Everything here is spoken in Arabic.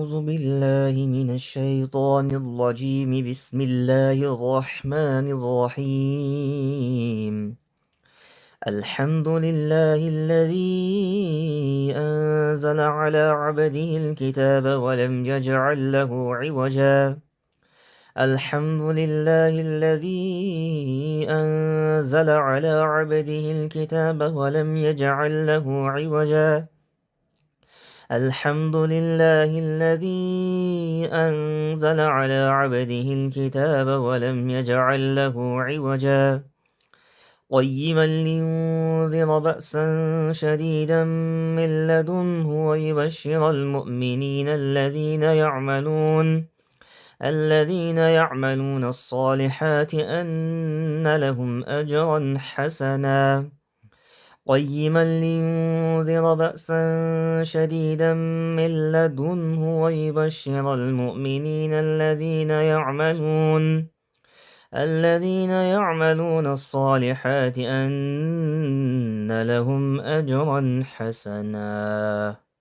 أعوذ بالله من الشيطان الرجيم. بسم الله الرحمن الرحيم. الحمد لله الذي أنزل على عبده الكتاب ولم يجعل له عوجا. الحمد لله الذي أنزل على عبده الكتاب ولم يجعل له عوجا. الحمد لله الذي أنزل على عبده الكتاب ولم يجعل له عوجا قيما لينذر بأسا شديدا من لدنه ويبشر المؤمنين الذين يعملون الصالحات أن لهم أجرا حسنا. قيما لينذر بأسا شديدا من لدنه ويبشر المؤمنين الذين يعملون الصالحات أن لهم أجرا حسنا.